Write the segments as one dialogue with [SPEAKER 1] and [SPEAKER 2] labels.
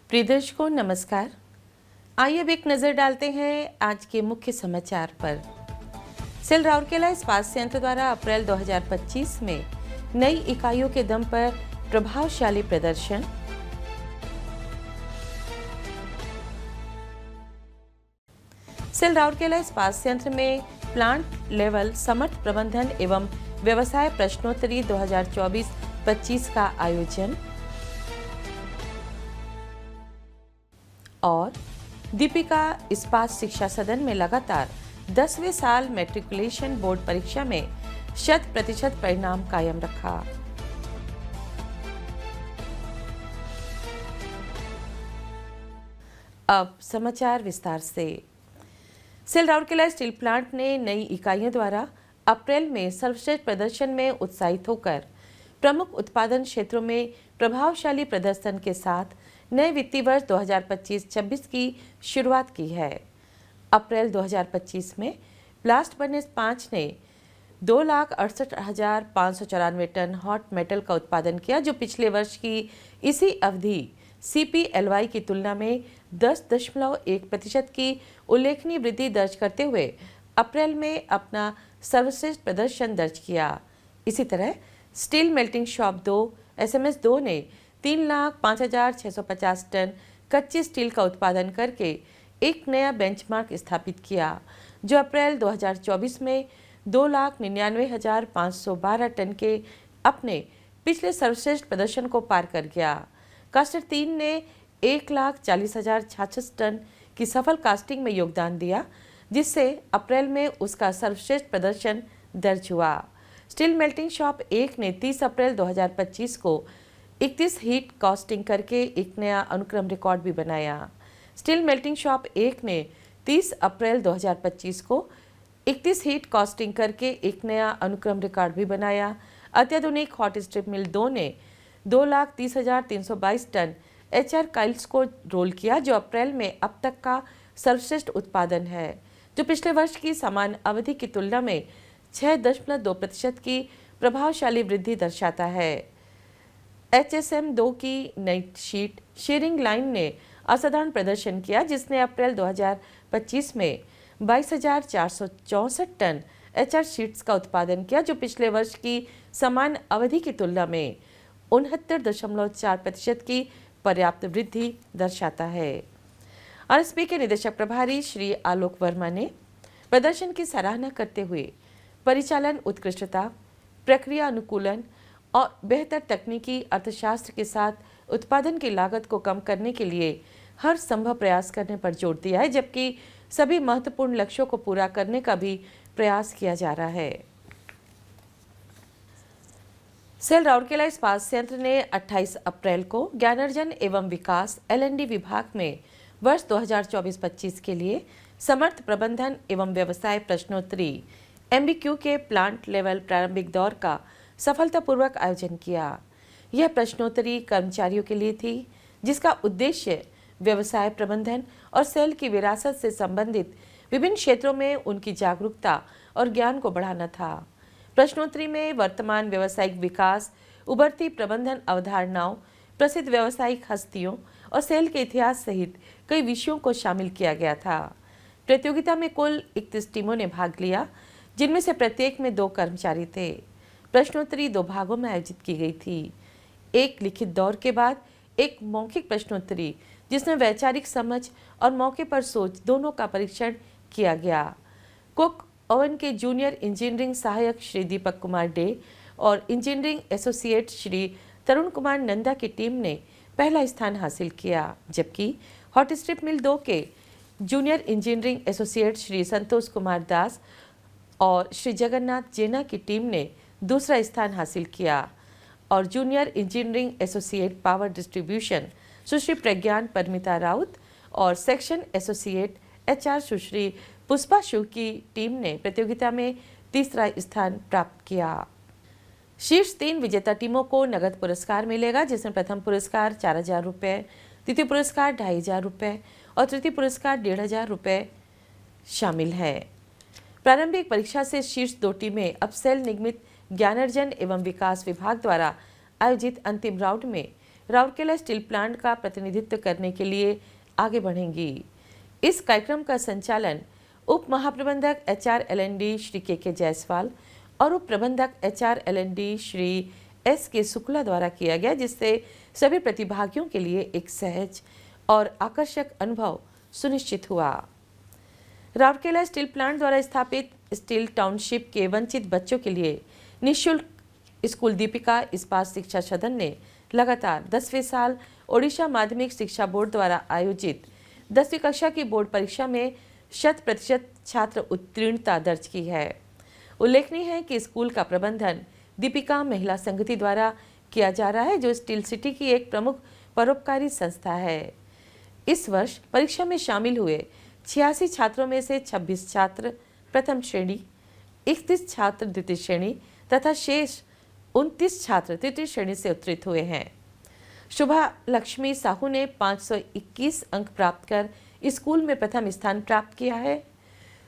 [SPEAKER 1] प्रिय दर्शकों नमस्कार। आइए अब एक नजर डालते हैं आज के मुख्य समाचार पर। सेल राउरकेला इस्पात संयंत्र द्वारा अप्रैल 2025 में नई इकाइयों के दम पर प्रभावशाली प्रदर्शन। सेल राउरकेला इस्पात संयंत्र में प्लांट लेवल समर्थ प्रबंधन एवं व्यवसाय प्रश्नोत्तरी 2024-25 का आयोजन। और दीपिका इस्पात शिक्षा सदन में लगातार 10वें साल मैट्रिकुलेशन बोर्ड परीक्षा में 100% परिणाम कायम रखा। अब समाचार विस्तार से। सेल राउरकेला स्टील प्लांट ने नई इकाइयों द्वारा अप्रैल में सर्वश्रेष्ठ प्रदर्शन में उत्साहित होकर प्रमुख उत्पादन क्षेत्रों में प्रभावशाली प्रदर्शन के साथ नए वित्तीय वर्ष 2025-26 की शुरुआत की है। अप्रैल 2025 में ब्लास्ट फर्नेस 5 ने 2,68,594 टन हॉट मेटल का उत्पादन किया, जो पिछले वर्ष की इसी अवधि CPLY की तुलना में 10.1% की उल्लेखनीय वृद्धि दर्ज करते हुए अप्रैल में अपना सर्वश्रेष्ठ प्रदर्शन दर्ज किया। इसी तरह स्टील मेल्टिंग शॉप 2 SMS 2 ने 3,05,650 टन कच्चे स्टील का उत्पादन करके एक नया बेंचमार्क स्थापित किया, जो अप्रैल 2024 में 2,99,512 टन के अपने पिछले सर्वश्रेष्ठ प्रदर्शन को पार कर गया। कास्टर 3 ने 1,40,066 टन की सफल कास्टिंग में योगदान दिया, जिससे अप्रैल में उसका सर्वश्रेष्ठ प्रदर्शन दर्ज हुआ। स्टील मेल्टिंग शॉप 1 ने 30 अप्रैल 2025 को 31 हीट कास्टिंग करके एक नया अनुक्रम रिकॉर्ड भी बनाया। स्टील मेल्टिंग शॉप 1 ने 30 अप्रैल 2025 को 31 हीट कास्टिंग करके एक नया अनुक्रम रिकॉर्ड भी बनाया। अत्याधुनिक हॉट स्ट्रिप मिल 2 ने 2,30,322 टन HR काइल्स को रोल किया, जो अप्रैल में अब तक का सर्वश्रेष्ठ उत्पादन है, जो पिछले वर्ष की समान अवधि की तुलना में 6.2% की प्रभावशाली वृद्धि दर्शाता है। HSM 2 की नई शीट शेयरिंग लाइन ने असाधारण प्रदर्शन किया, जिसने अप्रैल 2025 में 22,464 टन HR शीट्स का उत्पादन किया, जो पिछले वर्ष की समान अवधि की तुलना में 69.4% की पर्याप्त वृद्धि दर्शाता है। RSP के निदेशक प्रभारी श्री आलोक वर्मा ने प्रदर्शन की सराहना करते हुए परिचालन उत्कृष्टता, प्रक्रिया अनुकूलन और बेहतर तकनीकी अर्थशास्त्र के साथ उत्पादन की लागत को कम करने के लिए हर संभव प्रयास करने पर जोर दिया है, जबकि सभी महत्वपूर्ण लक्ष्यों को पूरा करने का भी प्रयास किया जा रहा है। सेल राउरकेला इस्पात संयंत्र ने 28 अप्रैल को ज्ञानार्जन एवं विकास LND विभाग में वर्ष 2024-25 के लिए समर्थ प्रबंधन एवं व्यवसाय प्रश्नोत्तरी MBQ के प्लांट लेवल प्रारंभिक दौर का सफलतापूर्वक आयोजन किया। यह प्रश्नोत्तरी कर्मचारियों के लिए थी, जिसका उद्देश्य व्यवसाय प्रबंधन और सेल की विरासत से संबंधित विभिन्न क्षेत्रों में उनकी जागरूकता और ज्ञान को बढ़ाना था। प्रश्नोत्तरी में वर्तमान व्यावसायिक विकास, उभरती प्रबंधन अवधारणाओं, प्रसिद्ध व्यावसायिक हस्तियों और सेल के इतिहास सहित कई विषयों को शामिल किया गया था। प्रतियोगिता में कुल 31 टीमों ने भाग लिया, जिनमें से प्रत्येक में 2 कर्मचारी थे। प्रश्नोत्तरी 2 भागों में आयोजित की गई थी। एक लिखित दौर के बाद एक मौखिक प्रश्नोत्तरी, जिसमें वैचारिक समझ और मौके पर सोच दोनों का परीक्षण किया गया। कुक ओवन के जूनियर इंजीनियरिंग सहायक श्री दीपक कुमार डे और इंजीनियरिंग एसोसिएट श्री तरुण कुमार नंदा की टीम ने पहला स्थान हासिल किया, जबकि हॉट स्ट्रिप मिल 2 के junior engineering associate Shri Santosh Kumar Das और श्री जगन्नाथ जेना की टीम ने दूसरा स्थान हासिल किया और junior engineering associate power distribution Sushri Pragyan Paramita Raut और section associate HR Sushri Pushpa शु की टीम ने प्रतियोगिता में तीसरा स्थान प्राप्त किया। शीर्ष 3 विजेता टीमों को नगद पुरस्कार मिलेगा, जिसमें प्रथम पुरस्कार 4,000 रुपये, द्वितीय पुरस्कार 2,500 रुपये और तृतीय पुरस्कार 1,500 रुपये शामिल है। प्रारंभिक परीक्षा से शीर्ष 2 टीमें अब सेल निगमित ज्ञानार्जन एवं विकास विभाग द्वारा आयोजित अंतिम राउंड में राउरकेला स्टील प्लांट का प्रतिनिधित्व करने के लिए आगे बढ़ेंगी। इस कार्यक्रम का संचालन उप महाप्रबंधक HR L&D श्री के जायसवाल और उप प्रबंधक HR L&D Shri SK Shukla द्वारा किया गया, जिससे सभी प्रतिभागियों के लिए एक सहज और आकर्षक अनुभव सुनिश्चित हुआ। राउरकेला स्टील प्लांट द्वारा स्थापित स्टील टाउनशिप के वंचित बच्चों के लिए निःशुल्क स्कूल दीपिका इस्पात शिक्षा सदन ने लगातार 10वें साल ओडिशा माध्यमिक शिक्षा बोर्ड द्वारा आयोजित 10वीं कक्षा की बोर्ड परीक्षा में 100% छात्र उत्तीर्णता दर्ज की है। उल्लेखनीय है कि स्कूल का प्रबंधन दीपिका महिला संगति द्वारा किया जा रहा है, जो स्टील सिटी की एक प्रमुख परोपकारी संस्था है। इस वर्ष परीक्षा में शामिल हुए 86 छात्रों में से 26 छात्र प्रथम श्रेणी, 31 छात्र द्वितीय श्रेणी तथा शेष 29 छात्र तृतीय श्रेणी से उत्तीर्ण हुए हैं। शुभा लक्ष्मी साहू ने 521 अंक प्राप्त कर स्कूल में प्रथम स्थान प्राप्त किया है।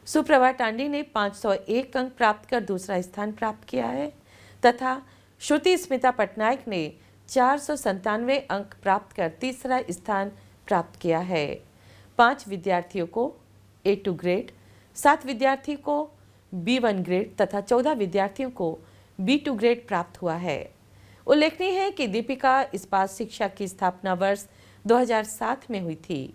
[SPEAKER 1] सुप्रभा टांडी ने 501 अंक प्राप्त कर दूसरा स्थान प्राप्त किया है तथा श्रुति स्मिता पटनायक ने 497 अंक प्राप्त कर तीसरा स्थान प्राप्त किया है। 5 विद्यार्थियों को A2 ग्रेड, 7 विद्यार्थी को B1 ग्रेड तथा 14 विद्यार्थियों को B2 ग्रेड प्राप्त हुआ है। उल्लेखनीय है कि दीपिका इस्पात शिक्षा की स्थापना वर्ष 2007 में हुई थी।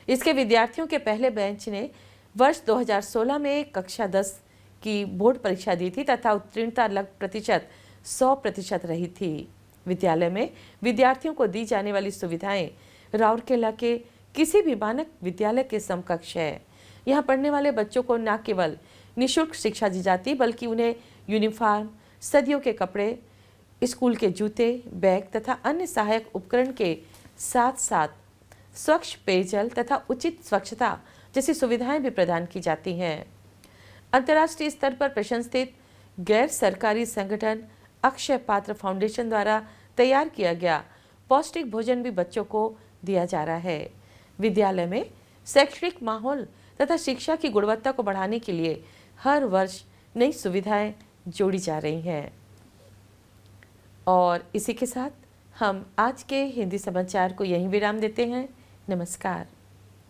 [SPEAKER 1] इसके विद्यार्थियों के पहले बैच ने वर्ष 2016 में कक्षा 10 की बोर्ड परीक्षा दी थी तथा उत्तीर्णता लगभग प्रतिशत 100% रही थी। विद्यालय में विद्यार्थियों को दी जाने वाली सुविधाएं राउरकेला के किसी भी मानक विद्यालय के समकक्ष है। यहाँ पढ़ने वाले बच्चों को न केवल निःशुल्क शिक्षा दी जाती, बल्कि उन्हें यूनिफॉर्म, सर्दियों के कपड़े, स्कूल के जूते, बैग तथा अन्य सहायक उपकरण के साथ साथ स्वच्छ पेयजल तथा उचित स्वच्छता जैसी सुविधाएं भी प्रदान की जाती हैं। अंतर्राष्ट्रीय स्तर पर प्रशंसित गैर सरकारी संगठन अक्षय पात्र फाउंडेशन द्वारा तैयार किया गया पौष्टिक भोजन भी बच्चों को दिया जा रहा है। विद्यालय में शैक्षणिक माहौल तथा शिक्षा की गुणवत्ता को बढ़ाने के लिए हर वर्ष नई सुविधाएं जोड़ी जा रही हैं। और इसी के साथ हम आज के हिंदी समाचार को यहीं विराम देते हैं। नमस्कार।